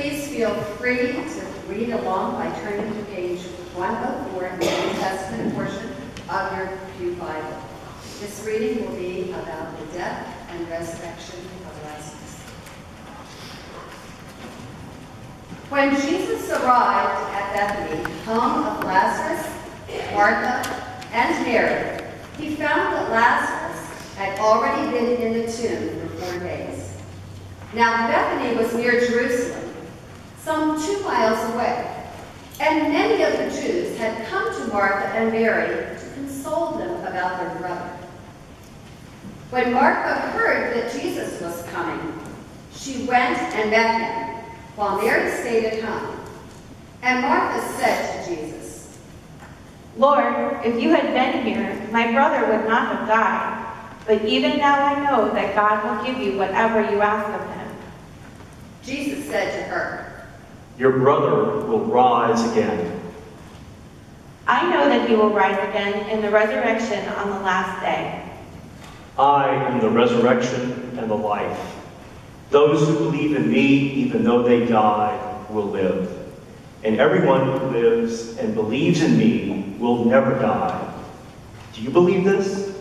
Please feel free to read along by turning to page 104 in the New Testament portion of your Pew Bible. This reading will be about the death and resurrection of Lazarus. When Jesus arrived at Bethany, home of Lazarus, Martha, and Mary, he found that Lazarus had already been in the tomb for 4 days. Now Bethany was near Jerusalem, some 2 miles away, and many of the Jews had come to Martha and Mary to console them about their brother. When Martha heard that Jesus was coming, she went and met him, while Mary stayed at home. And Martha said to Jesus, "Lord, if you had been here, my brother would not have died. But even now I know that God will give you whatever you ask of him." Jesus said to her, "Your brother will rise again." "I know that he will rise again in the resurrection on the last day." "I am the resurrection and the life. Those who believe in me, even though they die, will live. And everyone who lives and believes in me will never die. Do you believe this?"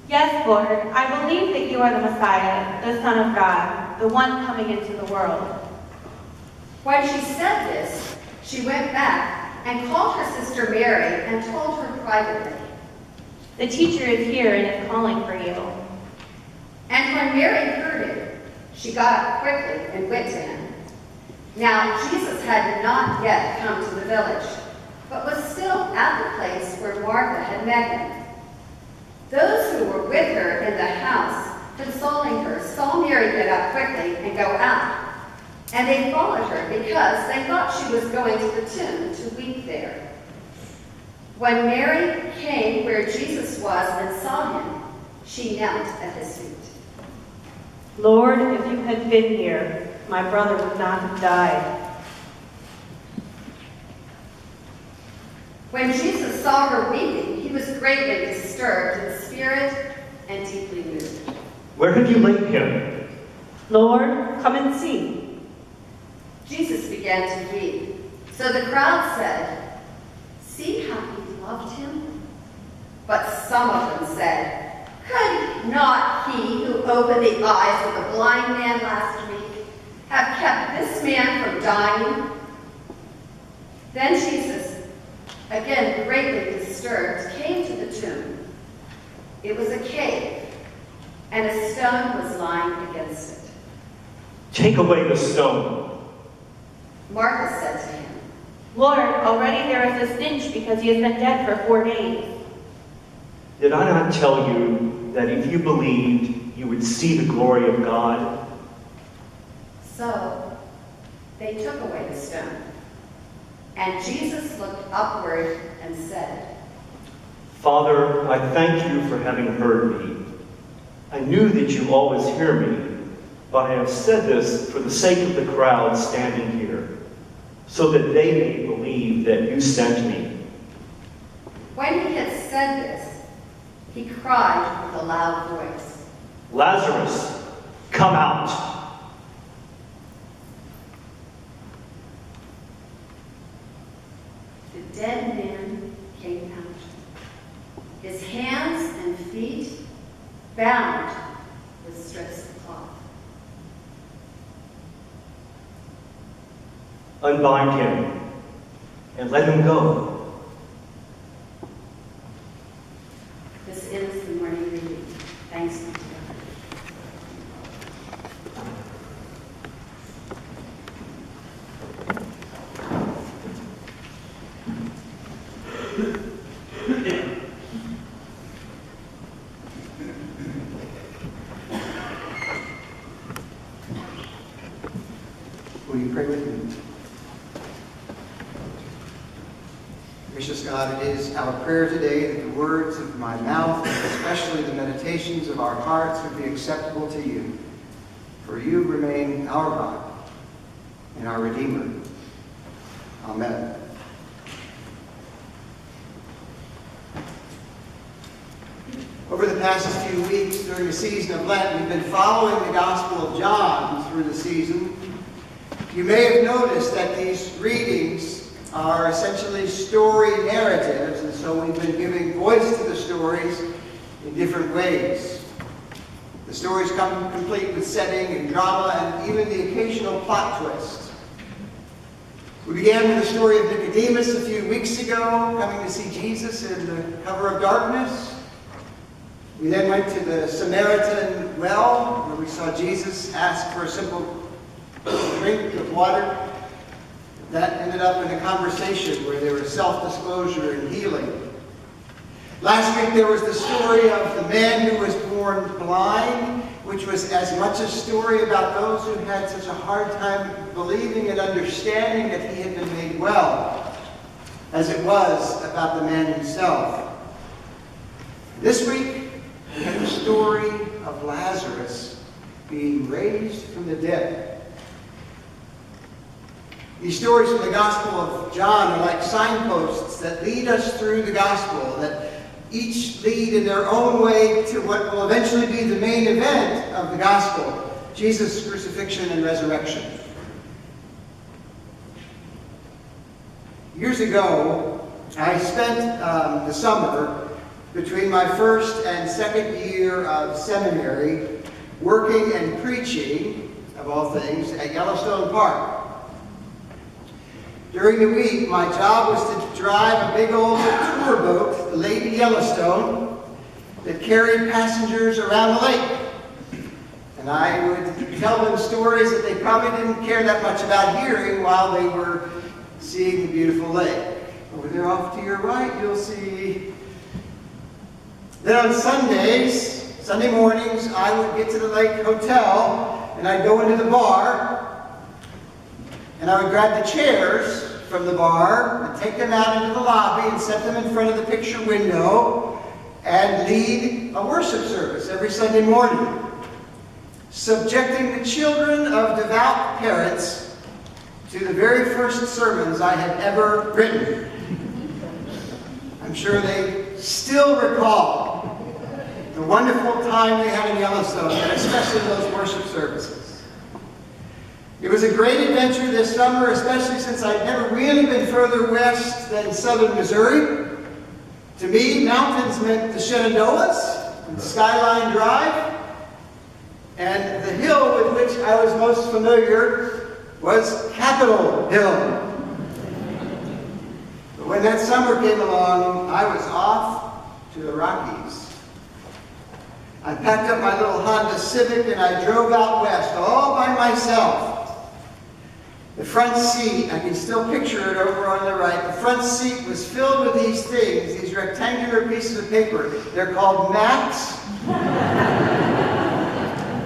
"Yes, Lord, I believe that you are the Messiah, the Son of God, the one coming into the world." When she said this, she went back and called her sister Mary and told her privately, "The teacher is here and is calling for you." And when Mary heard it, she got up quickly and went to him. Now Jesus had not yet come to the village, but was still at the place where Martha had met him. Those who were with her in the house, consoling her, saw Mary get up quickly and go out. And they followed her because they thought she was going to the tomb to weep there. When Mary came where Jesus was and saw him, she knelt at his feet. "Lord, if you had been here, my brother would not have died." When Jesus saw her weeping, he was greatly disturbed in spirit and deeply moved. "Where have you laid him?" "Lord, come and see." Jesus began to weep. So the crowd said, "See how he loved him?" But some of them said, "Could not he who opened the eyes of the blind man last week have kept this man from dying?" Then Jesus, again greatly disturbed, came to the tomb. It was a cave, and a stone was lying against it. "Take away the stone." Martha said to him, "Lord, already there is a stench because he has been dead for 4 days." "Did I not tell you that if you believed, you would see the glory of God?" So they took away the stone. And Jesus looked upward and said, "Father, I thank you for having heard me. I knew that you always hear me, but I have said this for the sake of the crowd standing here, so that they may believe that you sent me." When he had said this, he cried with a loud voice, "Lazarus, come out!" The dead man came out, his hands and feet bound with strips of cloth. "Unbind him and let him go." This ends the morning reading. Thanks be to God. Will you pray with me? Gracious God, it is our prayer today that the words of my mouth, and especially the meditations of our hearts, would be acceptable to you. For you remain our God and our Redeemer. Amen. Over the past few weeks during the season of Lent, we've been following the Gospel of John through the season. You may have noticed that these readings are essentially story narratives, and so we've been giving voice to the stories in different ways. The stories come complete with setting and drama and even the occasional plot twist. We began with the story of Nicodemus a few weeks ago, coming to see Jesus in the cover of darkness. We then went to the Samaritan well, where we saw Jesus ask for a simple drink of water. That ended up in a conversation where there was self-disclosure and healing. Last week there was the story of the man who was born blind, which was as much a story about those who had such a hard time believing and understanding that he had been made well, as it was about the man himself. This week we had the story of Lazarus being raised from the dead. These stories from the Gospel of John are like signposts that lead us through the Gospel, that each lead in their own way to what will eventually be the main event of the Gospel, Jesus' crucifixion and resurrection. Years ago, I spent the summer between my first and second year of seminary working and preaching, of all things, at Yellowstone Park. During the week, my job was to drive a big old tour boat, the Lady Yellowstone, that carried passengers around the lake. And I would tell them stories that they probably didn't care that much about hearing while they were seeing the beautiful lake. Over there off to your right, you'll see. Then on Sunday mornings, I would get to the lake hotel, and I'd go into the bar, and I would grab the chairs from the bar and take them out into the lobby and set them in front of the picture window and lead a worship service every Sunday morning, subjecting the children of devout parents to the very first sermons I had ever written. I'm sure they still recall the wonderful time they had in Yellowstone, and especially those worship services. It was a great adventure this summer, especially since I'd never really been further west than southern Missouri. To me, mountains meant the Shenandoahs and Skyline Drive, and the hill with which I was most familiar was Capitol Hill. But when that summer came along, I was off to the Rockies. I packed up my little Honda Civic and I drove out west all by myself. The front seat, I can still picture it over on the right. The front seat was filled with these things, these rectangular pieces of paper. They're called maps.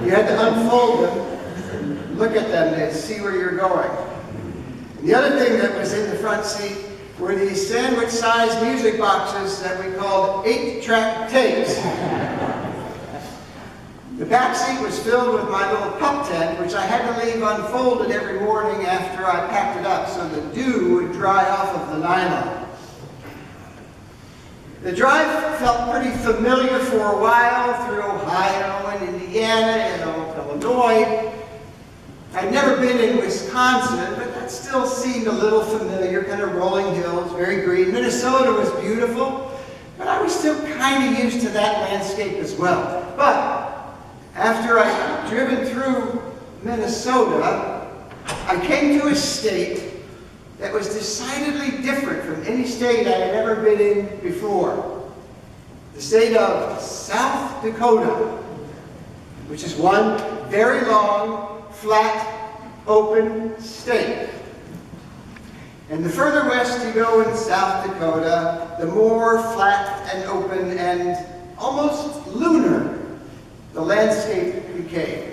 You had to unfold them, look at them to see where you're going. And the other thing that was in the front seat were these sandwich-sized music boxes that we called 8-track tapes. The back seat was filled with my little pup tent, which I had to leave unfolded every morning after I packed it up so the dew would dry off of the nylon. The drive felt pretty familiar for a while through Ohio and Indiana and Illinois. I'd never been in Wisconsin, but that still seemed a little familiar, kind of rolling hills, very green. Minnesota was beautiful, but I was still kind of used to that landscape as well. But after I'd driven through Minnesota, I came to a state that was decidedly different from any state I had ever been in before. The state of South Dakota, which is one very long, flat, open state. And the further west you go in South Dakota, the more flat and open and almost lunar the landscape became.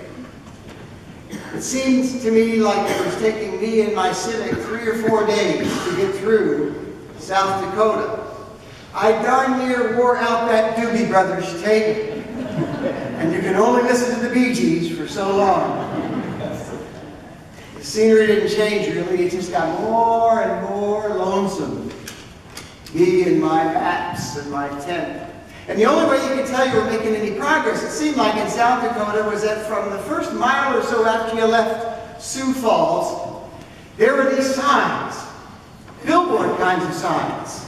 It seems to me like it was taking me and my Civic 3 or 4 days to get through South Dakota. I darn near wore out that Doobie Brothers tape, and you can only listen to the Bee Gees for so long. The scenery didn't change really, it just got more and more lonesome. Me and my maps and my tent. And the only way you could tell you were making any progress, it seemed like in South Dakota, was that from the first mile or so after you left Sioux Falls, there were these signs, billboard kinds of signs.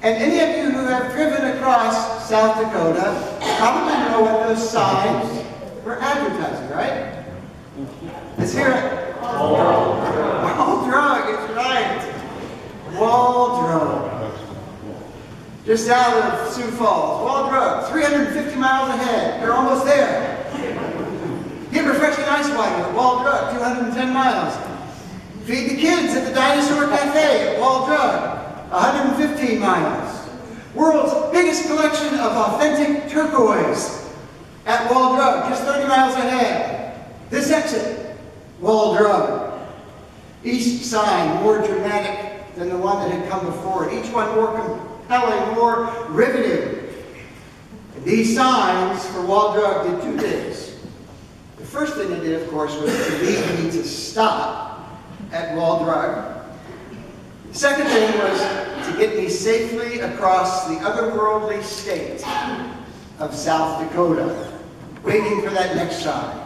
And any of you who have driven across South Dakota probably know what those signs were advertising, right? Let's hear it. Wall Drug is right. Wall Drug. Just out of Sioux Falls. Wall Drug, 350 miles ahead. You're almost there. Get refreshing ice water at Wall Drug, 210 miles. Feed the kids at the Dinosaur Cafe at Wall Drug, 115 miles. World's biggest collection of authentic turquoise at Wall Drug, just 30 miles ahead. This exit, Wall Drug. Each sign more dramatic than the one that had come before it. Each one more compelling, more riveting. And these signs for Wall Drug did two things. The first thing they did, of course, was to lead me to stop at Wall Drug. The second thing was to get me safely across the otherworldly state of South Dakota, waiting for that next sign.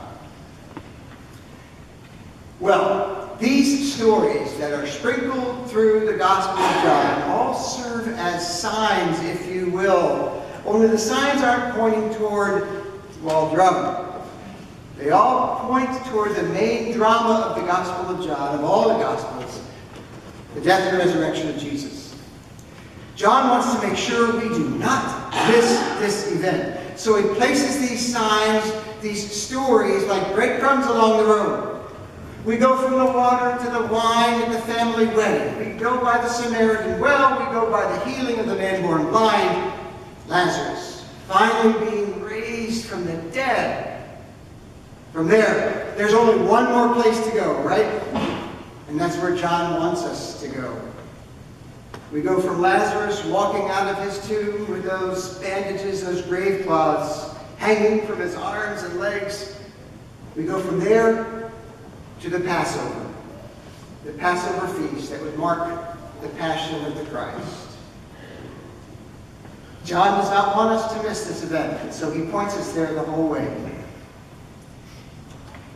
Well, these stories that are sprinkled through the Gospel of John all serve as signs, if you will, only the signs aren't pointing toward Wall Drug. They all point toward the main drama of the Gospel of John, of all the Gospels, the death and resurrection of Jesus. John wants to make sure we do not miss this event. So he places these signs, these stories, like breadcrumbs along the road. We go from the water to the wine at the family wedding. We go by the Samaritan well. We go by the healing of the man born blind, Lazarus, finally being raised from the dead. From there, there's only one more place to go, right? And that's where John wants us to go. We go from Lazarus walking out of his tomb with those bandages, those grave cloths hanging from his arms and legs. We go from there to the Passover feast that would mark the Passion of the Christ. John does not want us to miss this event, and so he points us there the whole way.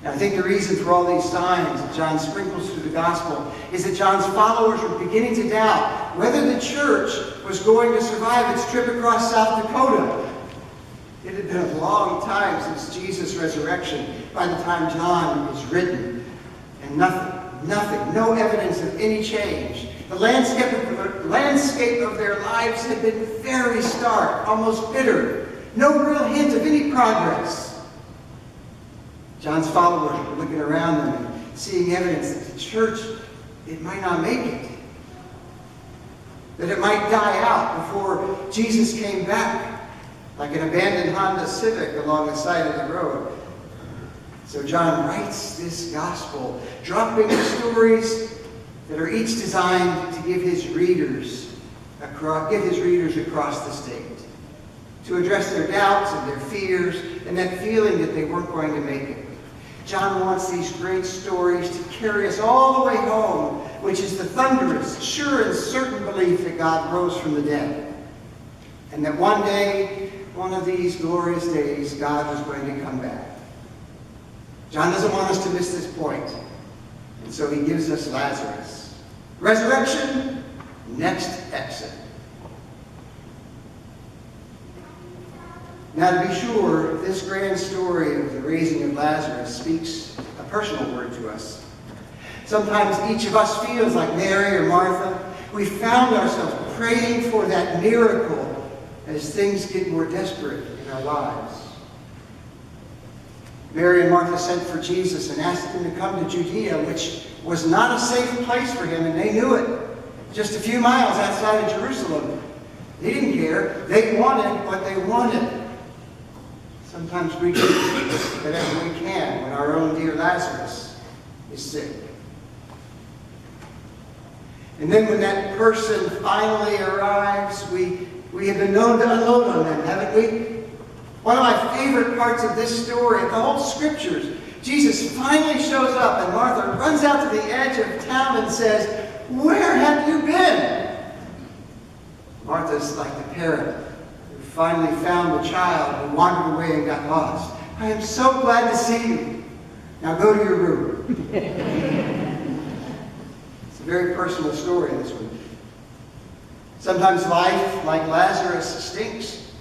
Now, I think the reason for all these signs that John sprinkles through the gospel is that John's followers were beginning to doubt whether the church was going to survive its trip across South Dakota. It had been a long time since Jesus' resurrection by the time John was written, and nothing, no evidence of any change. The landscape of their lives had been very stark, almost bitter. No real hint of any progress. John's followers were looking around them and seeing evidence that the church, it might not make it. That it might die out before Jesus came back, like an abandoned Honda Civic along the side of the road. So John writes this gospel, dropping the stories that are each designed to give his readers across the state, to address their doubts and their fears and that feeling that they weren't going to make it. John wants these great stories to carry us all the way home, which is the thunderous, sure and certain belief that God rose from the dead. And that one day, one of these glorious days, God was going to come back. John doesn't want us to miss this point. And so he gives us Lazarus. Resurrection, next exit. Now, to be sure, this grand story of the raising of Lazarus speaks a personal word to us. Sometimes each of us feels like Mary or Martha. We found ourselves praying for that miracle as things get more desperate in our lives. Mary and Martha sent for Jesus and asked him to come to Judea, which was not a safe place for him, and they knew it. Just a few miles outside of Jerusalem. They didn't care. They wanted what they wanted. Sometimes we do whatever we can when our own dear Lazarus is sick. And then when that person finally arrives, we have been known to unload on them, haven't we? One of my favorite parts of this story, of the whole scriptures, Jesus finally shows up and Martha runs out to the edge of town and says, "Where have you been?" Martha's like the parent who finally found the child who wandered away and got lost. "I am so glad to see you. Now go to your room." a very personal story, this one. Sometimes life, like Lazarus, stinks.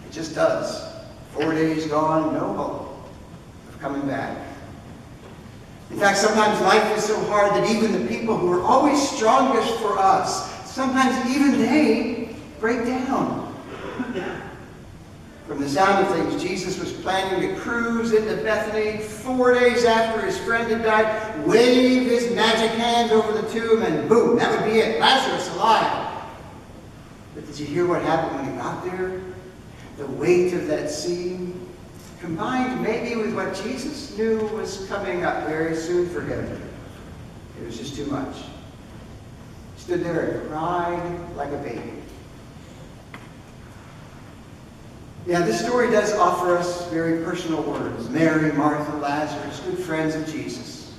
It just does. 4 days gone, no hope of coming back. In fact, sometimes life is so hard that even the people who are always strongest for us, sometimes even they break down. From the sound of things, Jesus was planning to cruise into Bethany 4 days after his friend had died, wave his magic hands over the tomb, and boom, that would be it. Lazarus alive. But did you hear what happened when he got there? The weight of that scene, combined maybe with what Jesus knew was coming up very soon for him. It was just too much. He stood there and cried like a baby. Yeah, this story does offer us very personal words. Mary, Martha, Lazarus, good friends of Jesus.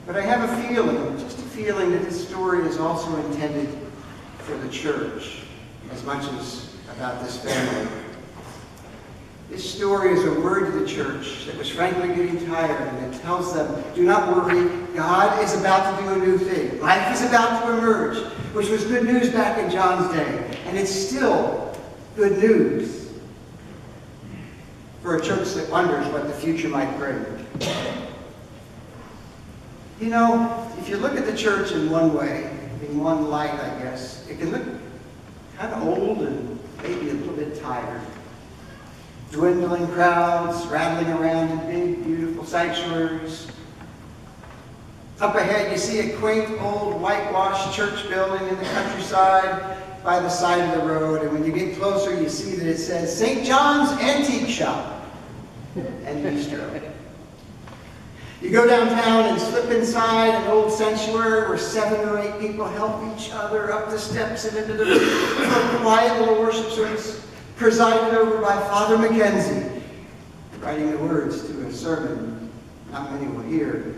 But I have a feeling, just a feeling, that this story is also intended for the church as much as about this family. This story is a word to the church that was frankly getting tired, and it tells them, do not worry, God is about to do a new thing. Life is about to emerge, which was good news back in John's day, and it's still good news for a church that wonders what the future might bring. You know, if you look at the church in one way, in one light, I guess, it can look kind of old and maybe a little bit tired. Dwindling crowds, rattling around in big, beautiful sanctuaries. Up ahead, you see a quaint old whitewashed church building in the countryside by the side of the road, and when you get closer, you see that it says St. John's Antique Shop and Bistro. You go downtown and slip inside an old sanctuary where 7 or 8 people help each other up the steps and into the room for a quiet little worship service presided over by Father Mackenzie, writing the words to a sermon not many will hear.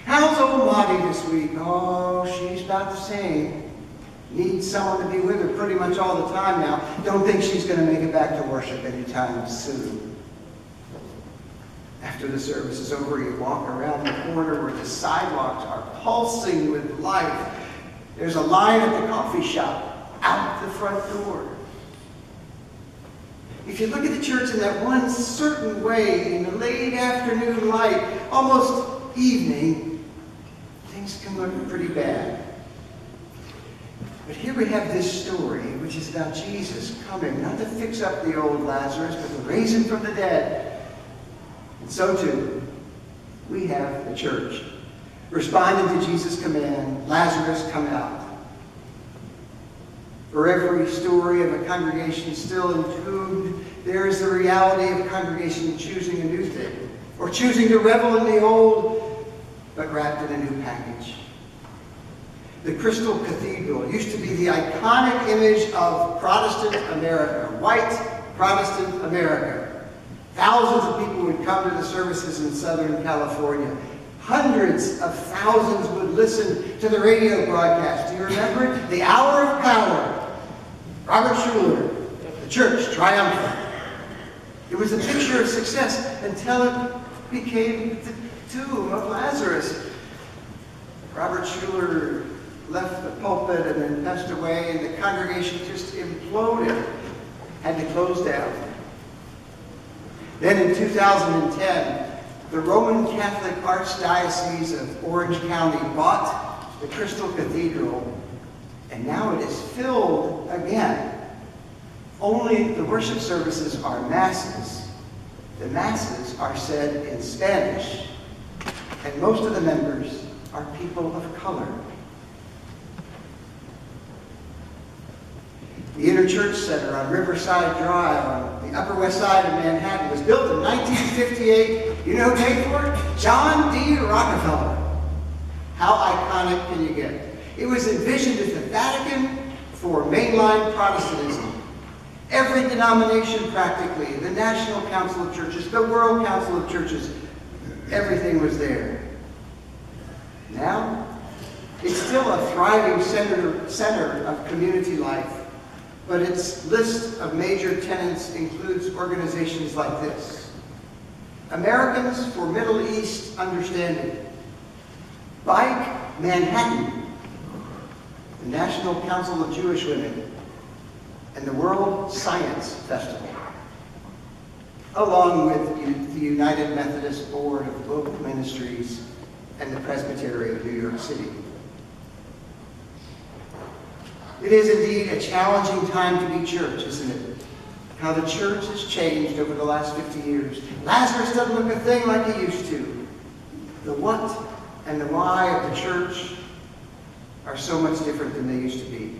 How's old Maudie this week? Oh, she's about the same. Needs someone to be with her pretty much all the time now. Don't think she's going to make it back to worship anytime soon. After the service is over, you walk around the corner where the sidewalks are pulsing with life. There's a line at the coffee shop, out the front door. If you look at the church in that one certain way, in the late afternoon light, almost evening, things can look pretty bad. But here we have this story, which is about Jesus coming, not to fix up the old Lazarus, but to raise him from the dead. And so too, we have the church, responding to Jesus' command, Lazarus, come out. For every story of a congregation still entombed, there is the reality of a congregation choosing a new thing, or choosing to revel in the old, but wrapped in a new package. The Crystal Cathedral used to be the iconic image of Protestant America, white Protestant America. Thousands of people would come to the services in Southern California. Hundreds of thousands would listen to the radio broadcast. Do you remember it? The Hour of Power. Robert Schuller, the church triumphant. It was a picture of success until it became the tomb of Lazarus. Robert Schuller left the pulpit and then passed away, and the congregation just imploded, had to close down. Then in 2010, the Roman Catholic Archdiocese of Orange County bought the Crystal Cathedral, and now it is filled again. Only the worship services are masses. The masses are said in Spanish, and most of the members are people of color. The Inner Church Center on Riverside Drive on the Upper West Side of Manhattan was built in 1958. You know who paid for it? John D. Rockefeller. How iconic can you get? It was envisioned as the Vatican for mainline Protestantism. Every denomination practically, the National Council of Churches, the World Council of Churches, everything was there. Now, it's still a thriving center of community life. But its list of major tenants includes organizations like this: Americans for Middle East Understanding, Bike Manhattan, the National Council of Jewish Women, and the World Science Festival, along with the United Methodist Board of Global Ministries and the Presbytery of New York City. It is indeed a challenging time to be church, isn't it? How the church has changed over the last 50 years. Lazarus doesn't look a thing like he used to. The what and the why of the church are so much different than they used to be.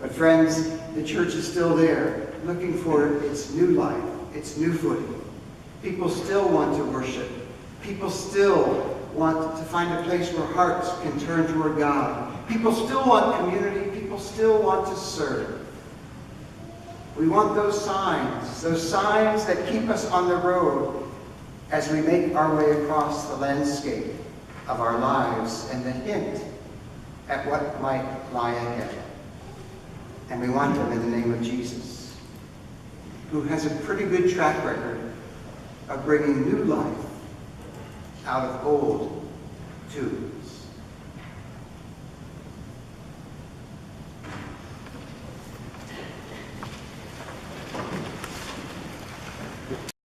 But friends, the church is still there, looking for its new life, its new footing. People still want to worship. People still want to find a place where hearts can turn toward God. People still want community. People still want to serve. We want those signs that keep us on the road as we make our way across the landscape of our lives and the hint at what might lie ahead. And we want them in the name of Jesus, who has a pretty good track record of bringing new life out of old too.